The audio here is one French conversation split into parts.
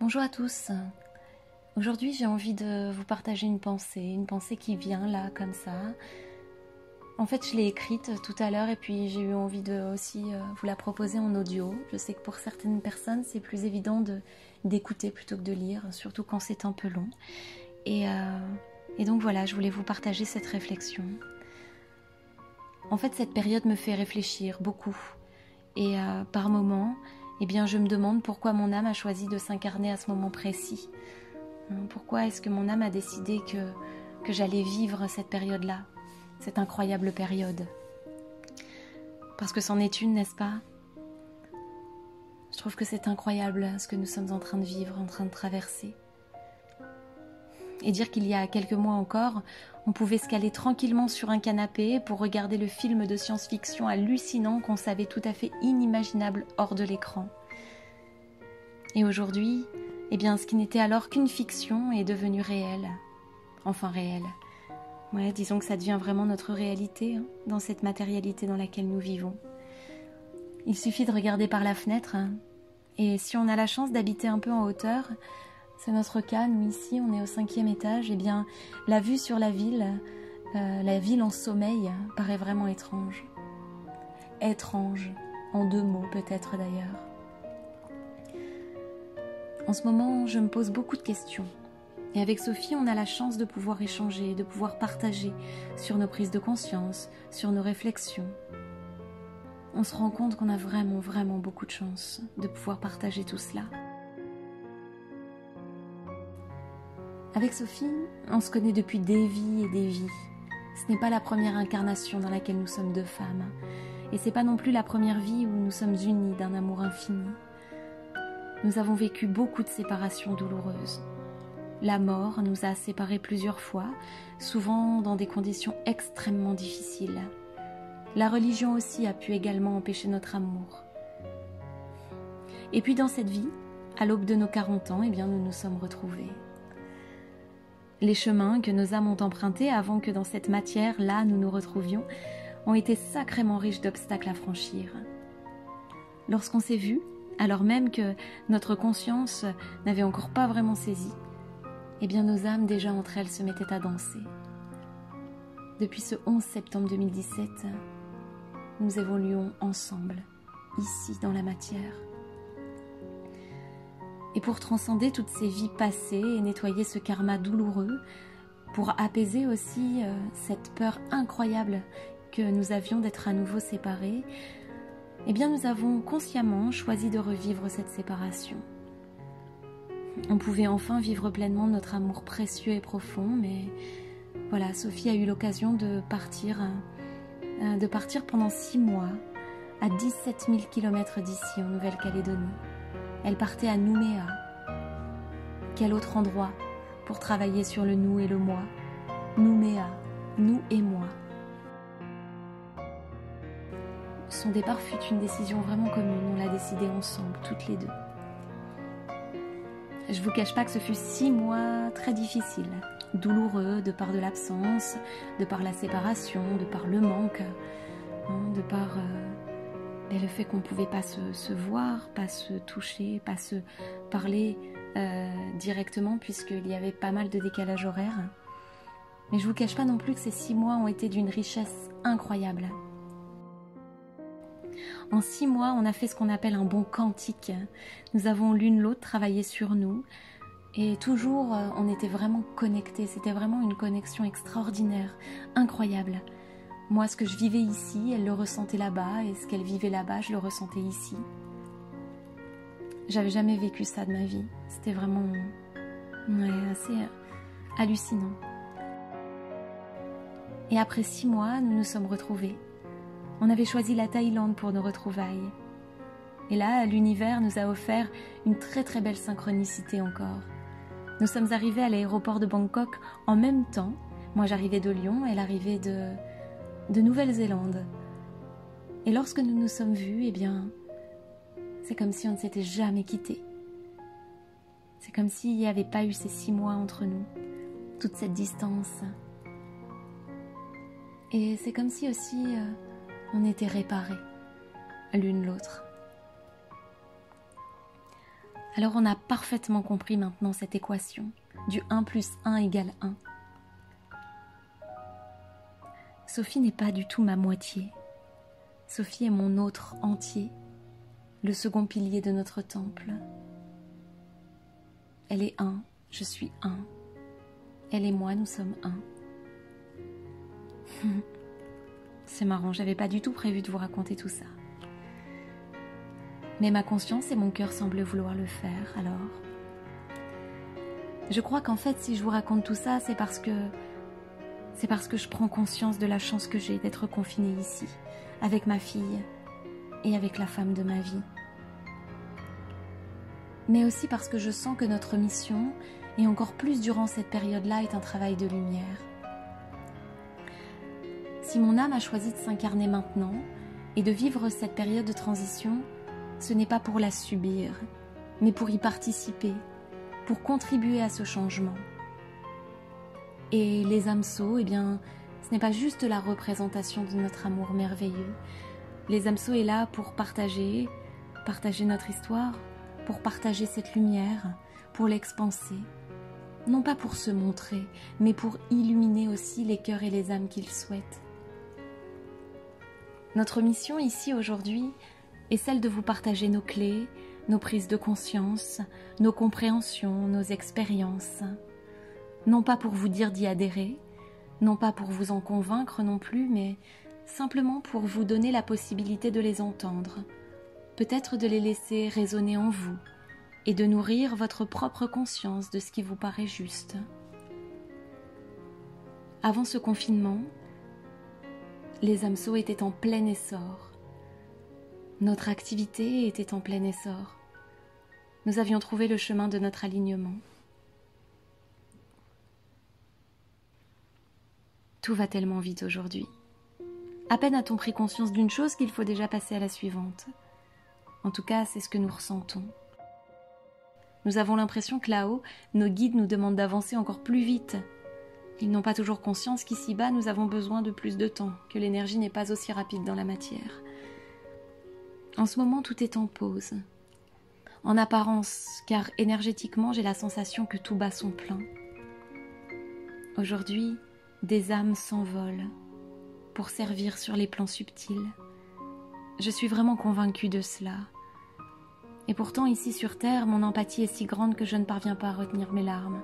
Bonjour à tous. Aujourd'hui, j'ai envie de vous partager une pensée qui vient là, comme ça. En fait, je l'ai écrite tout à l'heure et puis j'ai eu envie de aussi vous la proposer en audio. Je sais que pour certaines personnes, c'est plus évident d'écouter plutôt que de lire, surtout quand c'est un peu long. Et donc voilà, je voulais vous partager cette réflexion. En fait, cette période me fait réfléchir beaucoup. Et par moments, eh bien, je me demande pourquoi mon âme a choisi de s'incarner à ce moment précis. Pourquoi est-ce que mon âme a décidé que j'allais vivre cette période-là, cette incroyable période? Parce que c'en est une, n'est-ce pas? Je trouve que c'est incroyable ce que nous sommes en train de vivre, en train de traverser. Et dire qu'il y a quelques mois encore, on pouvait se caler tranquillement sur un canapé pour regarder le film de science-fiction hallucinant qu'on savait tout à fait inimaginable hors de l'écran. Et aujourd'hui, eh bien, ce qui n'était alors qu'une fiction est devenu réel. Enfin réel. Ouais, disons que ça devient vraiment notre réalité, dans cette matérialité dans laquelle nous vivons. Il suffit de regarder par la fenêtre, et si on a la chance d'habiter un peu en hauteur, c'est notre cas, nous ici, on est au 5e étage, eh bien, la vue sur la ville en sommeil, paraît vraiment étrange. Étrange, en 2 mots peut-être d'ailleurs. En ce moment, je me pose beaucoup de questions. Et avec Sophie, on a la chance de pouvoir échanger, de pouvoir partager sur nos prises de conscience, sur nos réflexions. On se rend compte qu'on a vraiment, vraiment beaucoup de chance de pouvoir partager tout cela. Avec Sophie, on se connaît depuis des vies et des vies. Ce n'est pas la première incarnation dans laquelle nous sommes 2 femmes. Et c'est pas non plus la première vie où nous sommes unis d'un amour infini. Nous avons vécu beaucoup de séparations douloureuses. La mort nous a séparés plusieurs fois, souvent dans des conditions extrêmement difficiles. La religion aussi a pu également empêcher notre amour. Et puis dans cette vie, à l'aube de nos 40 ans, eh bien, nous nous sommes retrouvés. Les chemins que nos âmes ont empruntés avant que dans cette matière-là nous nous retrouvions ont été sacrément riches d'obstacles à franchir. Lorsqu'on s'est vus, alors même que notre conscience n'avait encore pas vraiment saisi, eh bien nos âmes déjà entre elles se mettaient à danser. Depuis ce 11 septembre 2017, nous évoluons ensemble, ici dans la matière. Et pour transcender toutes ces vies passées et nettoyer ce karma douloureux, pour apaiser aussi cette peur incroyable que nous avions d'être à nouveau séparés, eh bien nous avons consciemment choisi de revivre cette séparation. On pouvait enfin vivre pleinement notre amour précieux et profond, mais voilà, Sophie a eu l'occasion de partir pendant 6 mois à 17 000 km d'ici en Nouvelle-Calédonie. Elle partait à Nouméa. Quel autre endroit pour travailler sur le nous et le moi? Nouméa, nous et moi. Son départ fut une décision vraiment commune, on l'a décidé ensemble, toutes les 2. Je vous cache pas que ce fut 6 mois très difficiles, douloureux de par de l'absence, de par la séparation, de par le manque, de par le fait qu'on ne pouvait pas se voir, pas se toucher, pas se parler directement puisqu'il y avait pas mal de décalage horaire. Mais je vous cache pas non plus que ces 6 mois ont été d'une richesse incroyable. En 6 mois, on a fait ce qu'on appelle un bond quantique. Nous avons l'une l'autre travaillé sur nous et toujours on était vraiment connectés. C'était vraiment une connexion extraordinaire, incroyable. Moi, ce que je vivais ici, elle le ressentait là-bas et ce qu'elle vivait là-bas, je le ressentais ici. J'avais jamais vécu ça de ma vie. C'était vraiment assez hallucinant. Et après 6 mois, nous nous sommes retrouvés. On avait choisi la Thaïlande pour nos retrouvailles. Et là, l'univers nous a offert une très très belle synchronicité encore. Nous sommes arrivés à l'aéroport de Bangkok en même temps. Moi, j'arrivais de Lyon, elle arrivait de Nouvelle-Zélande. Et lorsque nous nous sommes vus, eh bien, c'est comme si on ne s'était jamais quittés. C'est comme s'il n'y avait pas eu ces 6 mois entre nous, toute cette distance. Et c'est comme si aussi on était réparés l'une l'autre. Alors on a parfaitement compris maintenant cette équation du 1 plus 1 égale 1. Sophie n'est pas du tout ma moitié. Sophie est mon autre entier, le second pilier de notre temple. Elle est un, je suis un. Elle et moi, nous sommes un. C'est marrant, j'avais pas du tout prévu de vous raconter tout ça. Mais ma conscience et mon cœur semblent vouloir le faire, alors. Je crois qu'en fait, si je vous raconte tout ça, c'est parce que je prends conscience de la chance que j'ai d'être confinée ici, avec ma fille et avec la femme de ma vie. Mais aussi parce que je sens que notre mission, et encore plus durant cette période-là, est un travail de lumière. Si mon âme a choisi de s'incarner maintenant et de vivre cette période de transition, ce n'est pas pour la subir, mais pour y participer, pour contribuer à ce changement. Et les hameçons, eh bien, ce n'est pas juste la représentation de notre amour merveilleux. Les hameçons est là pour partager notre histoire, pour partager cette lumière, pour l'expanser. Non pas pour se montrer, mais pour illuminer aussi les cœurs et les âmes qu'ils souhaitent. Notre mission ici aujourd'hui est celle de vous partager nos clés, nos prises de conscience, nos compréhensions, nos expériences. Non pas pour vous dire d'y adhérer, non pas pour vous en convaincre non plus, mais simplement pour vous donner la possibilité de les entendre, peut-être de les laisser résonner en vous et de nourrir votre propre conscience de ce qui vous paraît juste. Avant ce confinement, les hameçons étaient en plein essor. Notre activité était en plein essor. Nous avions trouvé le chemin de notre alignement. Tout va tellement vite aujourd'hui. À peine a-t-on pris conscience d'une chose qu'il faut déjà passer à la suivante. En tout cas, c'est ce que nous ressentons. Nous avons l'impression que là-haut, nos guides nous demandent d'avancer encore plus vite. Ils n'ont pas toujours conscience qu'ici-bas, nous avons besoin de plus de temps, que l'énergie n'est pas aussi rapide dans la matière. En ce moment, tout est en pause. En apparence, car énergétiquement, j'ai la sensation que tout bat son plein. Aujourd'hui, des âmes s'envolent pour servir sur les plans subtils. Je suis vraiment convaincue de cela. Et pourtant, ici sur Terre, mon empathie est si grande que je ne parviens pas à retenir mes larmes.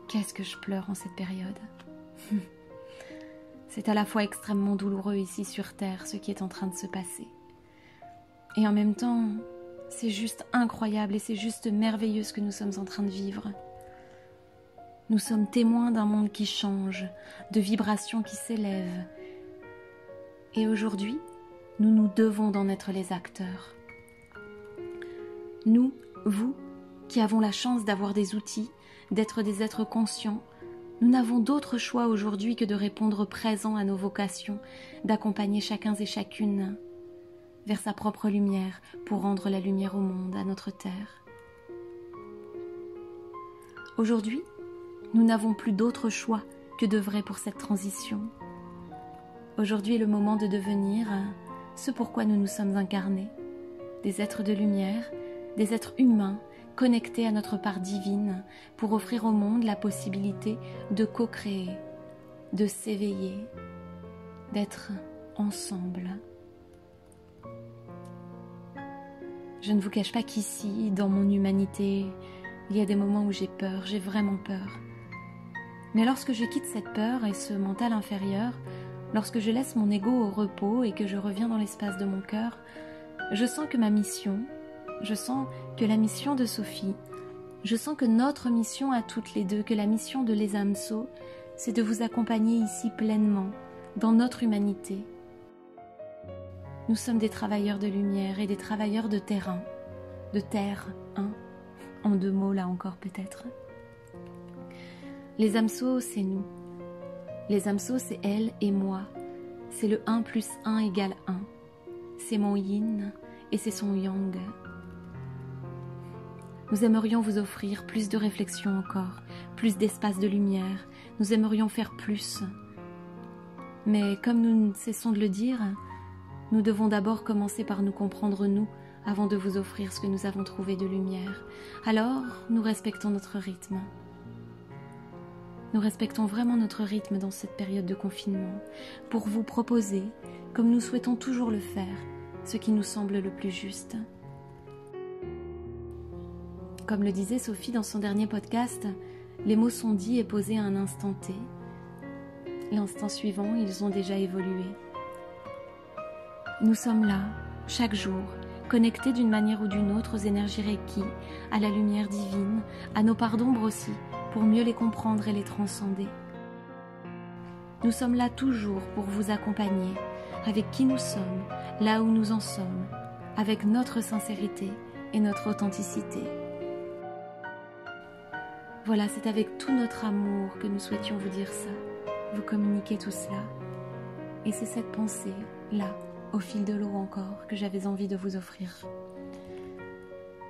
Qu'est-ce que je pleure en cette période. C'est à la fois extrêmement douloureux ici sur Terre, ce qui est en train de se passer. Et en même temps, c'est juste incroyable et c'est juste merveilleux ce que nous sommes en train de vivre. Nous sommes témoins d'un monde qui change, de vibrations qui s'élèvent. Et aujourd'hui, nous nous devons d'en être les acteurs. Nous, vous, qui avons la chance d'avoir des outils, d'être des êtres conscients, nous n'avons d'autre choix aujourd'hui que de répondre présent à nos vocations, d'accompagner chacun et chacune vers sa propre lumière pour rendre la lumière au monde, à notre terre. Aujourd'hui, nous n'avons plus d'autre choix que d'œuvrer pour cette transition. Aujourd'hui est le moment de devenir ce pourquoi nous nous sommes incarnés, des êtres de lumière, des êtres humains connectés à notre part divine pour offrir au monde la possibilité de co-créer, de s'éveiller, d'être ensemble. Je ne vous cache pas qu'ici, dans mon humanité, il y a des moments où j'ai peur, j'ai vraiment peur. Mais lorsque je quitte cette peur et ce mental inférieur, lorsque je laisse mon ego au repos et que je reviens dans l'espace de mon cœur, je sens que ma mission, je sens que la mission de Sophie, je sens que notre mission à toutes les deux, que la mission de Les Hameçons, c'est de vous accompagner ici pleinement, dans notre humanité. Nous sommes des travailleurs de lumière et des travailleurs de terrain, de terre, hein, en 2 mots là encore peut-être. Les hameçons, c'est nous. Les hameçons, c'est elle et moi. C'est le 1 plus 1 égale 1. C'est mon yin et c'est son yang. Nous aimerions vous offrir plus de réflexion encore, plus d'espace de lumière. Nous aimerions faire plus. Mais comme nous ne cessons de le dire, nous devons d'abord commencer par nous comprendre nous, avant de vous offrir ce que nous avons trouvé de lumière. Alors, nous respectons notre rythme. Nous respectons vraiment notre rythme dans cette période de confinement pour vous proposer, comme nous souhaitons toujours le faire, ce qui nous semble le plus juste. Comme le disait Sophie dans son dernier podcast, les mots sont dits et posés à un instant T. L'instant suivant, ils ont déjà évolué. Nous sommes là, chaque jour, connectés d'une manière ou d'une autre aux énergies Reiki, à la lumière divine, à nos parts d'ombre aussi, pour mieux les comprendre et les transcender. Nous sommes là toujours pour vous accompagner, avec qui nous sommes, là où nous en sommes, avec notre sincérité et notre authenticité. Voilà, c'est avec tout notre amour que nous souhaitions vous dire ça, vous communiquer tout cela. Et c'est cette pensée, là, au fil de l'eau encore, que j'avais envie de vous offrir.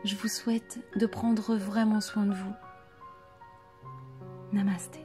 Je vous souhaite de prendre vraiment soin de vous. Namasté.